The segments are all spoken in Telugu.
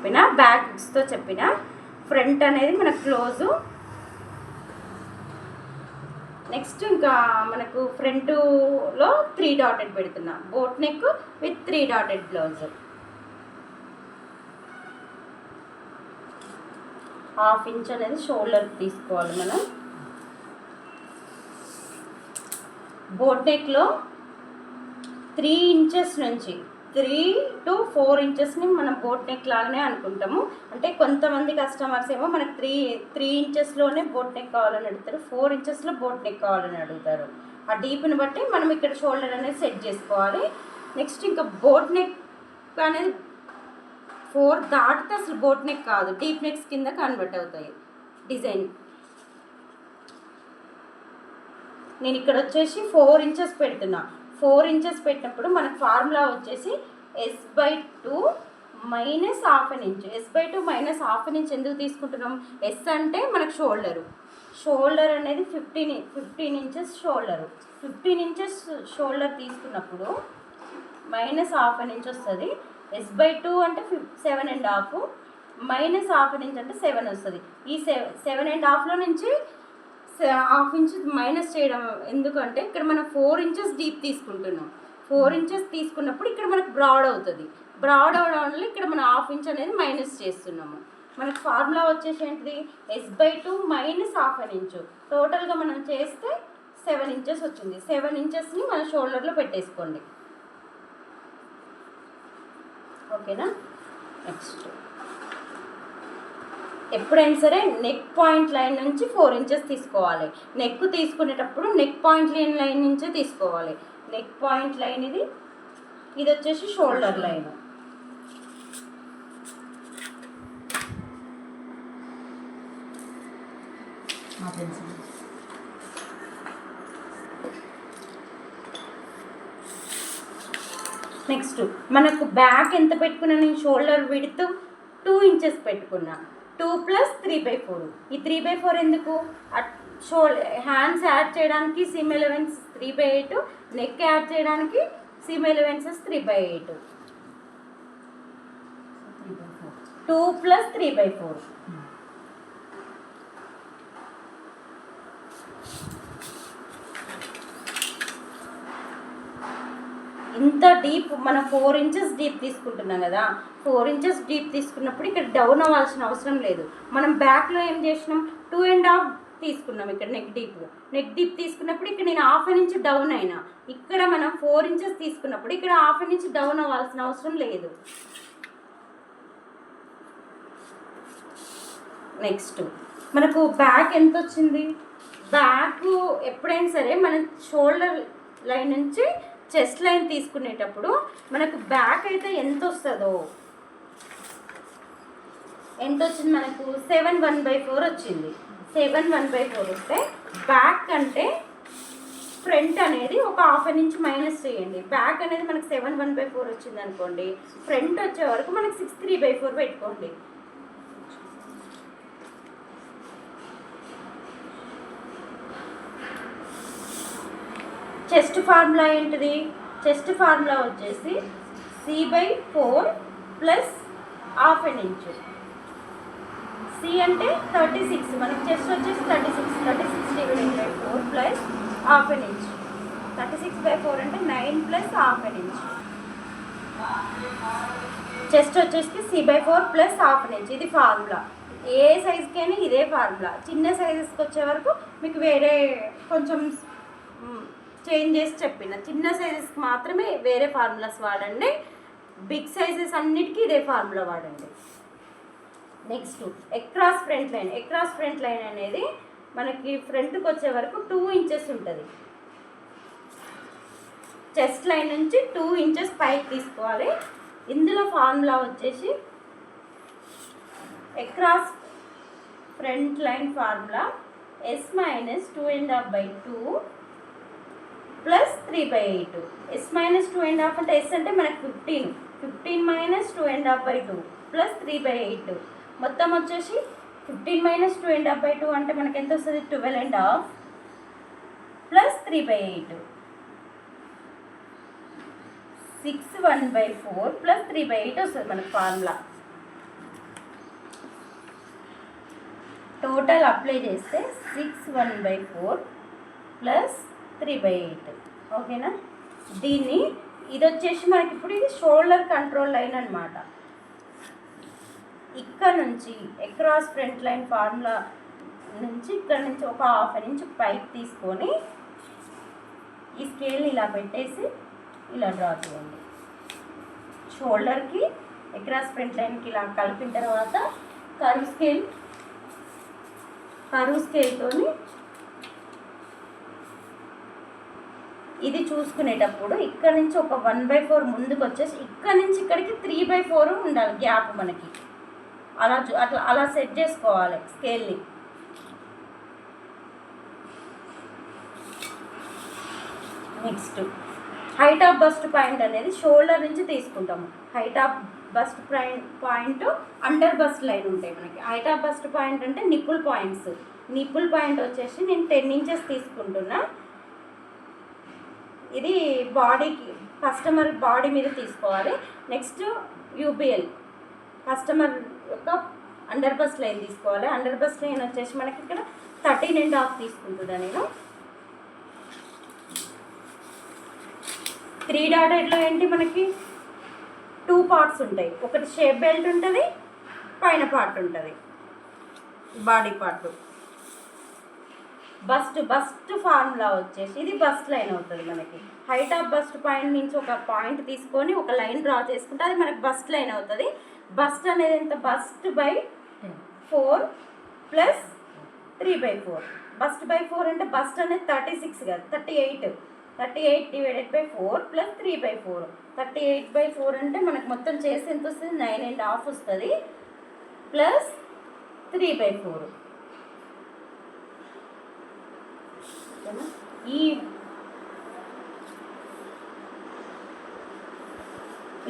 చెప్పిన, బ్యాక్స్తో చెప్పిన. ఫ్రంట్ అనేది మనకు క్లోజు. నెక్స్ట్ ఇంకా మనకు ఫ్రంట్లో 3 డాటెడ్ పెడుతున్నా. Boat neck with 3 dotted blouse. 1/2 inch అనేది షోల్డర్ తీసుకోవాలి మనం. బోట్ నెక్లో 3 ఇంచెస్ నుంచి 3 to 4 ఇంచెస్ని మనం బోట్ నెక్ లాగానే అనుకుంటాము. అంటే కొంతమంది కస్టమర్స్ ఏమో మనకు 3 ఇంచెస్లోనే బోట్ నెక్ కావాలని అడుగుతారు, 4 ఇంచెస్లో బోట్ నెక్ కావాలని అడుగుతారు. ఆ డీప్ని బట్టి మనం ఇక్కడ షోల్డర్ అనేది సెట్ చేసుకోవాలి. నెక్స్ట్ ఇంకా బోట్ నెక్ అనేది 4 దాటితే అసలు బోట్ నెక్ కాదు, డీప్ నెక్స్ కింద కన్వర్ట్ అవుతాయి డిజైన్. నేను ఇక్కడ వచ్చేసి 4 ఇంచెస్ పెడుతున్నా. 4 ఇంచెస్ పెట్టినప్పుడు మనకు ఫార్ములా వచ్చేసి S/2 minus 1/2 inch. S/2 minus 1/2 inch ఎందుకు తీసుకుంటున్నాం? S అంటే మనకు షోల్డర్ అనేది 15 ఇంచెస్ షోల్డరు. 15 ఇంచెస్ షోల్డర్ తీసుకున్నప్పుడు మైనస్ 1/2 ఇంచ్ వస్తుంది. S/2 అంటే 7.5, మైనస్ 1/2 ఇంచ్ అంటే 7 వస్తుంది. ఈ 7.5లో నుంచి 1/2 ఇంచ్ మైనస్ చేయడం ఎందుకంటే ఇక్కడ మనం 4 ఇంచెస్ డీప్ తీసుకుంటున్నాం. 4 ఇంచెస్ తీసుకున్నప్పుడు ఇక్కడ మనకు బ్రాడ్ అవుతుంది. బ్రాడ్ అవడం వల్ల ఇక్కడ మనం 1/2 ఇంచ్ అనేది మైనస్ చేస్తున్నాము. మనకు ఫార్ములా వచ్చేసి ఏంటిది? S/2 minus 1/2 inch. టోటల్గా మనం చేస్తే 7 ఇంచెస్ వచ్చింది. 7 ఇంచెస్ని మన షోల్డర్లో పెట్టేసుకోండి. ఓకేనా? నెక్స్ట్ ఎప్పుడైనా సరే నెక్ పాయింట్ లైన్ నుంచి 4 ఇంచెస్ తీసుకోవాలి. నెక్ తీసుకునేటప్పుడు నెక్ పాయింట్ లైన్ నుంచే తీసుకోవాలి. నెక్ పాయింట్ లైన్ ఇది వచ్చేసి షోల్డర్ లైన్. నెక్స్ట్ మనకు బ్యాక్ ఎంత పెట్టుకున్నా, నేను షోల్డర్ విడ్త్ 2 ఇంచెస్ పెట్టుకున్నా. 2 + 3/4. ఈ 3/4 ఎందుకు? హ్యాండ్స్ యాడ్ చేయడానికి సీమ్ ఎలవెన్స్ 3/8, నెక్ యాడ్ చేయడానికి సీమ్ ఎలవెన్సెస్ 3/8. 2 + 3/4. ఇంత డీప్ మనం 4 ఇంచెస్ డీప్ తీసుకుంటున్నాం కదా. 4 ఇంచెస్ డీప్ తీసుకున్నప్పుడు ఇక్కడ డౌన్ అవ్వాల్సిన అవసరం లేదు. మనం బ్యాక్లో ఏం చేసినాం? 2.5 తీసుకున్నాం. ఇక్కడ నెక్ డీప్ తీసుకున్నప్పుడు ఇక్కడ నేను 1/2 ఇంచ్ డౌన్ అయినా. ఇక్కడ మనం 4 ఇంచెస్ తీసుకున్నప్పుడు ఇక్కడ 1/2 ఇంచ్ డౌన్ అవ్వాల్సిన అవసరం లేదు. నెక్స్ట్ మనకు బ్యాక్ ఎంత వచ్చింది? బ్యాక్ ఎప్పుడైనా సరే మనం షోల్డర్ లైన్ నుంచి చెస్ట్ లైన్ తీసుకునేటప్పుడు మనకు బ్యాక్ అయితే ఎంత వస్తుందో, ఎంత వచ్చింది మనకు? 7/1/4 వచ్చింది. 7/1/4 వస్తే బ్యాక్ అంటే ఫ్రంట్ అనేది ఒక 1/2 ఇంచ్ మైనస్ చేయండి. బ్యాక్ అనేది మనకు 7/1/4 వచ్చింది అనుకోండి. ఫ్రంట్ వచ్చే వరకు మనకు 6/3/4 పెట్టుకోండి. చెస్ట్ ఫార్ములా ఏంటిది? చెస్ట్ ఫార్ములా వచ్చేసి C/4 + 1/2 ఇంచ్. C అంటే 36, మనకి చెస్ట్ వచ్చేసి 36/4 + 1/2 ఇంచ్. 36/4 అంటే 9 + 1/2 ఇంచ్. చెస్ట్ వచ్చేసి C/4 + 1/2 ఇంచ్. ఇది ఫార్ములా. ఏ సైజ్కైనా ఇదే ఫార్ములా. చిన్న సైజెస్కి వచ్చే వరకు మీకు వేరే కొంచెం చేంజ్ చేసి చెప్పిన. చిన్న సైజెస్కి మాత్రమే వేరే ఫార్ములాస్ వాడండి. బిగ్ సైజెస్ అన్నిటికీ ఇదే ఫార్ములా వాడండి. Next across front line. Across front line అనేది మనకి ఫ్రంట్కి వచ్చే వరకు 2 ఇంచెస్ ఉంటుంది. చెస్ట్ లైన్ నుంచి 2 ఇంచెస్ పైకి తీసుకోవాలి. ఇందులో ఫార్ములా వచ్చేసి across front line formula S - 2.5/2 + 3/8. S - 2.5 అంటే S అంటే మనకు 15. 15 - 2.5/2 + 3/8. మొత్తం వచ్చేసి 15 - 2.5/2 అంటే మనకి ఎంత వస్తుంది? 12.5 + 3/8. 6/1/4 + 3/8 వస్తుంది మనకు ఫార్ములా. టోటల్ అప్లై చేస్తే 6/1/4 ప్లస్ 3/8. ఓకేనా? దీన్ని ఇది వచ్చేసి మనకి ఇప్పుడు ఇది షోల్డర్ కంట్రోల్ లైన్ అనమాట. ఇక్కడ నుంచి అక్రాస్ ఫ్రంట్ లైన్ ఫార్ములా నుంచి ఇక్కడ నుంచి ఒక 1/2 ఇంచ్ పైకి తీసుకొని ఈ స్కేల్ని ఇలా పెట్టేసి ఇలా డ్రా చేయండి. షోల్డర్కి అక్రాస్ ఫ్రంట్ లైన్కి ఇలా కలిపిన తర్వాత కర్వ్ స్కేల్తోని ఇది చూసుకునేటప్పుడు ఇక్కడ నుంచి ఒక 1/4 ముందుకు వచ్చేసి ఇక్కడ నుంచి ఇక్కడికి 3/4 ఉండాలి గ్యాప్ మనకి. అలా సెట్ చేసుకోవాలి స్కేల్ని. Next height of bust point అనేది షోల్డర్ నుంచి తీసుకుంటాము. Height of bust point under bust line ఉంటాయి మనకి. హైట్ ఆఫ్ బస్ట్ పాయింట్ అంటే నిప్పుల్ పాయింట్స్. నిప్పుల్ పాయింట్ వచ్చేసి నేను 10 ఇంచెస్ తీసుకుంటున్నా. ఇది బాడీకి కస్టమర్ బాడీ మీద తీసుకోవాలి. నెక్స్ట్ యూబిఎల్ కస్టమర్ యొక్క అండర్ బస్ట్ లైన్ తీసుకోవాలి. అండర్ బస్ట్ లైన్ వచ్చేసి మనకి ఇక్కడ 13.5 తీసుకుంటున్నా నేను. 3 డాటెడ్లో ఏంటి మనకి 2 పార్ట్స్ ఉంటాయి. ఒకటి షేప్ బెల్ట్ ఉంటుంది, పైన పార్ట్ ఉంటుంది బాడీ పార్ట్. బస్ట్ ఫార్ములా వచ్చేసి ఇది బస్ట్ లైన్ అవుతుంది మనకి. హైట్ ఆఫ్ బస్ట్ పాయింట్ నుంచి ఒక పాయింట్ తీసుకొని ఒక లైన్ డ్రా చేసుకుంటే అది మనకి బస్ట్ లైన్ అవుతుంది. బస్ట్ అనేది ఎంత? bust/4 plus 3/4. bust/4 అంటే బస్ట్ అనేది 36 కాదు 38. 38/4 ప్లస్ 3/4. 38/4 అంటే మనకు మొత్తం చేసి ఎంత వస్తుంది? 9.5 వస్తుంది ప్లస్ 3/4. ఈ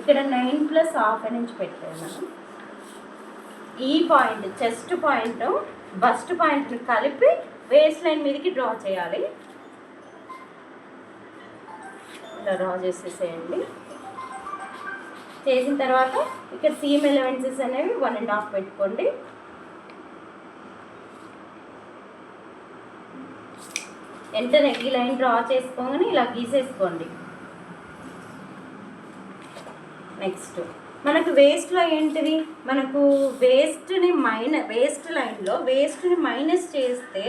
ఇక్కడ 9 ప్లస్ 1/2 ఇంచ్ పెట్టాను మనం. ఈ పాయింట్ చెస్ట్ పాయింట్ బస్ట్ పాయింట్ని కలిపి వేస్ట్ లైన్ మీదకి డ్రా చేయాలి. ఇలా డ్రా చేసేసేయండి. చేసిన తర్వాత ఇక్కడ సీమ్ ఎలిమెంట్స్ అనేవి 1.5 పెట్టుకోండి. వెంటనే ఈ లైన్ డ్రా చేసుకోగానే ఇలా గీసేసుకోండి. నెక్స్ట్ మనకు వేస్ట్లో ఏంటిది? మనకు వేస్ట్ లైన్లో వేస్ట్ని మైనస్ చేస్తే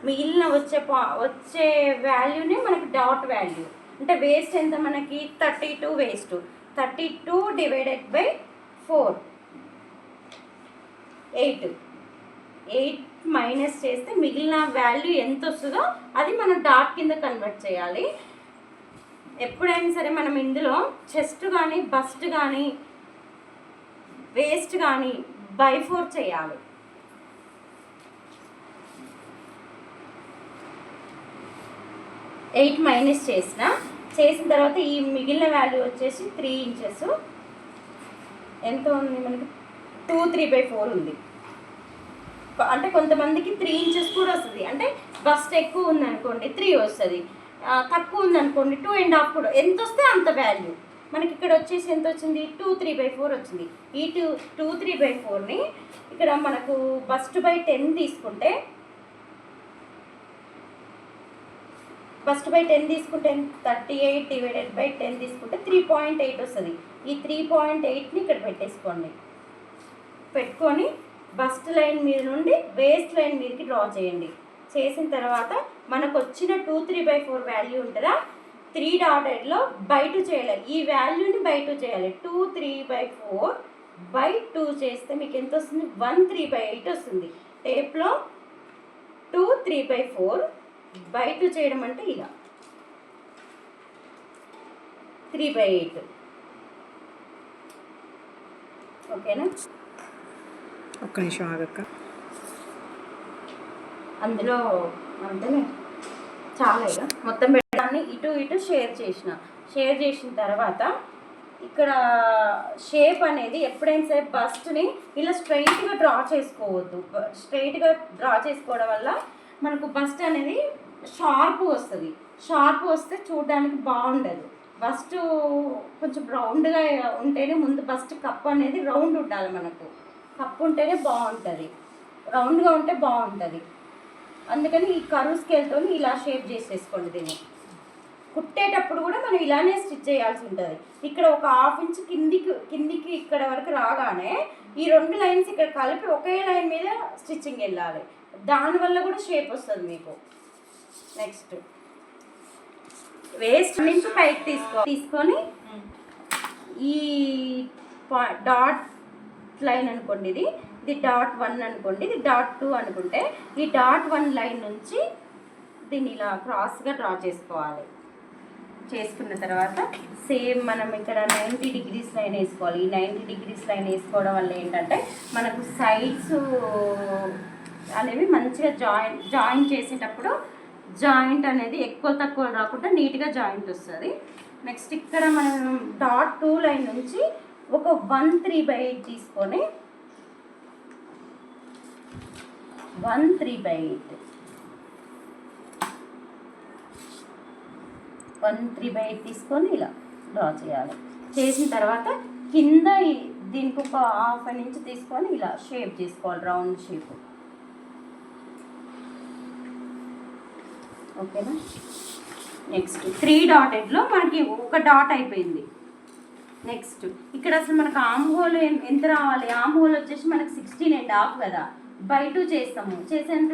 మిగిలిన వచ్చే వాల్యూని మనకి డాట్ వాల్యూ. అంటే వేస్ట్ ఎంత మనకి? 32 వేస్ట్. 32 డివైడెడ్ బై 4 8 మైనస్ చేస్తే మిగిలిన వాల్యూ ఎంత వస్తుందో అది మనం డాట్ కింద కన్వర్ట్ చేయాలి. ఎప్పుడైనా సరే మనం ఇందులో చెస్ట్ కానీ బస్ట్ కానీ వేస్ట్ కానీ బై 4 చేయాలి. ఎయిట్ మైనస్ చేసిన తర్వాత ఈ మిగిలిన వాల్యూ వచ్చేసి 3 ఇంచెస్. ఎంత ఉంది మనకి? 2 3/4 ఉంది. అంటే కొంతమందికి 3 ఇంచెస్ కూడా వస్తుంది. అంటే బస్ట్ ఎక్కువ ఉందనుకోండి 3 వస్తుంది, తక్కువ ఉందనుకోండి 2.5 కూడా. ఎంత వస్తే అంత వాల్యూ మనకి. ఇక్కడ వచ్చేసి ఎంత వచ్చింది? 2 3/4 వచ్చింది. ఈ 2 3/4ని ఇక్కడ మనకు bust/10 తీసుకుంటే bust/10 తీసుకుంటే 38 డివైడెడ్ బై 10 తీసుకుంటే 3.8 వస్తుంది. ఈ 3.8ని ఇక్కడ పెట్టేసుకోండి. పెట్టుకొని బస్ట్ లైన్ మీద నుండి వేస్ట్ లైన్ మీదకి డ్రా చేయండి. చేసిన తర్వాత మనకు వచ్చిన 2 3/4 వాల్యూ ఉంటుందా? 3 డాటెడ్లో బై 2 చేయాలి. ఈ వాల్యూని బై 2 చేయాలి. 2 3/4 బై 2 చేస్తే మీకు ఎంత వస్తుంది? 1 3/8 వస్తుంది. టేప్లో 2 3/4 బై 2 చేయడం అంటే ఇలా 3/8. ఓకేనా? ఒక్క నిమిషం ఆగక్క. అందులో అంతేనే చాలా ఇక మొత్తం పెట్టడాన్ని ఇటు షేర్ చేసిన తర్వాత ఇక్కడ షేప్ అనేది ఎప్పుడైనా సరే బస్ట్ని ఇలా స్ట్రైట్గా డ్రా చేసుకోవద్దు. స్ట్రైట్గా డ్రా చేసుకోవడం వల్ల మనకు బస్ట్ అనేది షార్ప్ వస్తుంది. షార్ప్ వస్తే చూడడానికి బాగుండదు. బస్ట్ కొంచెం రౌండ్గా ఉంటేనే ముందు బస్ట్ కప్ అనేది రౌండ్ ఉండాలి. మనకు కప్పు ఉంటేనే బాగుంటుంది. రౌండ్గా ఉంటే బాగుంటుంది. అందుకని ఈ కర్వ్ స్కేల్తో ఇలా షేప్ చేసేసుకోండి. దీన్ని కుట్టేటప్పుడు కూడా మనం ఇలానే స్టిచ్ చేయాల్సి ఉంటుంది. ఇక్కడ ఒక 1/2 ఇంచ్ కిందికి ఇక్కడ వరకు రాగానే ఈ 2 లైన్స్ ఇక్కడ కలిపి ఒకే లైన్ మీద స్టిచ్చింగ్ వెళ్ళాలి. దానివల్ల కూడా షేప్ వస్తుంది మీకు. నెక్స్ట్ వేస్ట్ నుంచి పైకి తీసుకొని ఈ డాట్ లైన్ అనుకోండి, ఇది డాట్ 1 అనుకోండి, ఇది డాట్ 2 అనుకుంటే ఈ డాట్ 1 లైన్ నుంచి దీన్ని ఇలా క్రాస్గా డ్రా చేసుకోవాలి. చేసుకున్న తర్వాత సేమ్ మనం ఇక్కడ 90 డిగ్రీస్ లైన్ వేసుకోవాలి. ఈ 90 డిగ్రీస్ లైన్ వేసుకోవడం వల్ల ఏంటంటే మనకు సైడ్స్ అనేవి మంచిగా జాయిన్ చేసేటప్పుడు జాయింట్ అనేది ఎక్కువ తక్కువ రాకుండా నీట్గా జాయింట్ వస్తుంది. నెక్స్ట్ ఇక్కడ మనం డాట్ 2 లైన్ నుంచి ఒక 1/3/8 తీసుకొని 1/3/8 తీసుకొని ఇలా డ్రా చేయాలి. చేసిన తర్వాత కింద దీనికి ఒక 1/2 ఇంచ్ తీసుకొని ఇలా షేప్ చేసుకోవాలి, రౌండ్ షేప్. ఓకేనా. నెక్స్ట్ 3 డాటెడ్లో మనకి ఒక డాట్ అయిపోయింది. నెక్స్ట్ ఇక్కడ అసలు మనకు ఆమ్ హోల్ ఎంత రావాలి? ఆమ్ హోల్ వచ్చేసి మనకు 16.5 కదా, బై 2 చేస్తాము. చేసేంత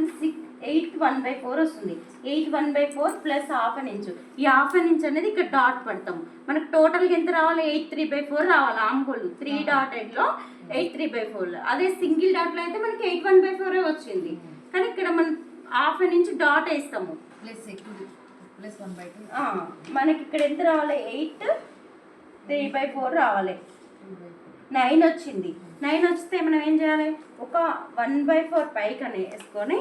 8 1/4 వస్తుంది. 8 1/4 ప్లస్ 1/2 ఇంచ్. ఈ 1/2 ఇంచ్ అనేది ఇక్కడ డాట్ పడతాము. మనకు టోటల్గా ఎంత రావాలి? 8 3/4 రావాలి ఆమ్ హోల్. 3 డాటెడ్లో 8 3/4. అదే సింగిల్ డాట్లో అయితే మనకి 8 1/4 వచ్చింది. కానీ ఇక్కడ మనం 1/2 ఇంచ్ డాట్ వేస్తాము. ప్లస్ 1/2 మనకి ఇక్కడ ఎంత రావాలి? 8 3/4 రావాలి. 9 వచ్చింది. 9 వస్తే మనం ఏం చేయాలి? ఒక 1/4 పైకి అని వేసుకొని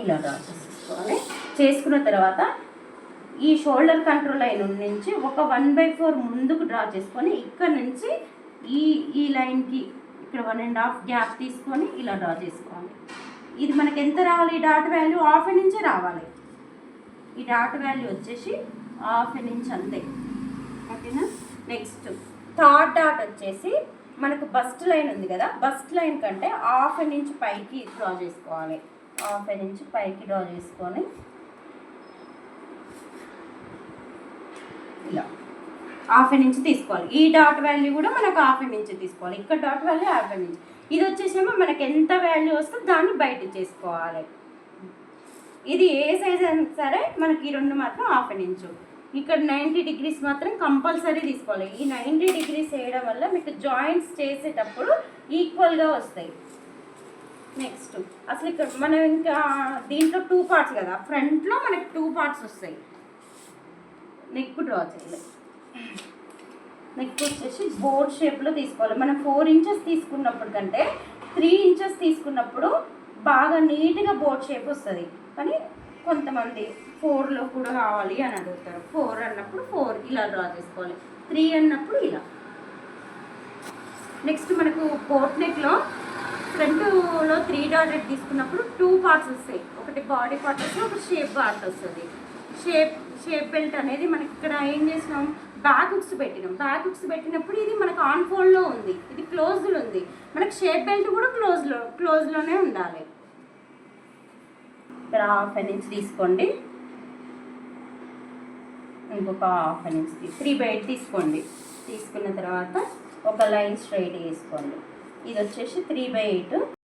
ఇలా డ్రా చేసుకోవాలి. చేసుకున్న తర్వాత ఈ షోల్డర్ కంట్రోల్ లైన్ నుంచి ఒక 1/4 ముందుకు డ్రా చేసుకొని ఇక్కడ నుంచి ఈ లైన్కి ఇక్కడ 1.5 గ్యాప్ తీసుకొని ఇలా డ్రా చేసుకోవాలి. ఇది మనకి ఎంత రావాలి? ఈ డాట్ వాల్యూ 1/2 ఇంచే రావాలి. ఈ డాట్ వాల్యూ వచ్చేసి 1/2 ఇంచ్ అంతే. ఓకేనా. నెక్స్ట్ థర్డ్ డాట్ వచ్చేసి మనకు బస్ట్ లైన్ ఉంది కదా, బస్ట్ లైన్ కంటే 1/2 ఇంచ్ పైకి డ్రా చేసుకోవాలి. 1/2 ఇంచ్ పైకి డ్రా చేసుకొని ఇలా 1/2 ఇంచ్ తీసుకోవాలి. ఈ డాట్ వాల్యూ కూడా మనకు 1/2 ఇంచ్ తీసుకోవాలి. ఇక్కడ డాట్ వాల్యూ 1/2 ఇంచ్. ఇది వచ్చేసేమో మనకి ఎంత వాల్యూ వస్తే దాన్ని బయట చేసుకోవాలి. ఇది ఏ సైజ్ అయినా సరే మనకి ఈ 2 మాత్రం 1/2 ఇంచ్. ఇక్కడ 90 డిగ్రీస్ మాత్రం కంపల్సరీ తీసుకోవాలి. ఈ 90 డిగ్రీస్ వేయడం వల్ల మీకు జాయింట్స్ చేసేటప్పుడు ఈక్వల్గా వస్తాయి. నెక్స్ట్ అసలు ఇక్కడ మనం ఇంకా దీంట్లో 2 పార్ట్స్ కదా, ఫ్రంట్లో మనకి 2 పార్ట్స్ వస్తాయి. నెక్ డ్రా చేయాలి. నెక్ వచ్చేసి బోర్డ్ షేప్లో తీసుకోవాలి. మనం 4 ఇంచెస్ తీసుకున్నప్పుడు కంటే 3 ఇంచెస్ తీసుకున్నప్పుడు బాగా నీట్గా బోర్డ్ షేప్ వస్తుంది. కానీ కొంతమంది 4లో కూడా కావాలి అని అడుగుతారు. 4 అన్నప్పుడు 4 ఇలా డ్రా చేసుకోవాలి. 3 అన్నప్పుడు ఇలా. నెక్స్ట్ మనకు బోట్ నెక్లో ఫ్రంట్లో 3 డాటెడ్ తీసుకున్నప్పుడు 2 పార్ట్స్ వస్తాయి. ఒకటి బాడీ పార్ట్ వస్తుంది, ఒకటి షేప్ పార్ట్ వస్తుంది. షేప్ బెల్ట్ అనేది మనకి ఇక్కడ ఏం చేసినాం? బ్యాక్ హుక్స్ పెట్టినాం. బ్యాక్ హుక్స్ పెట్టినప్పుడు ఇది మనకు ఆన్ ఫోల్డ్లో ఉంది, ఇది క్లోజ్లో ఉంది. మనకు షేప్ బెల్ట్ కూడా క్లోజ్లోనే ఉండాలి. ఇక్కడ 1/2 ఇంచ్ తీసుకోండి. ఇంకొక 1/2 ఇంచ్ 3/8 తీసుకోండి. తీసుకున్న తర్వాత ఒక లైన్ స్ట్రైట్ వేసుకోండి. ఇది వచ్చేసి 3/8.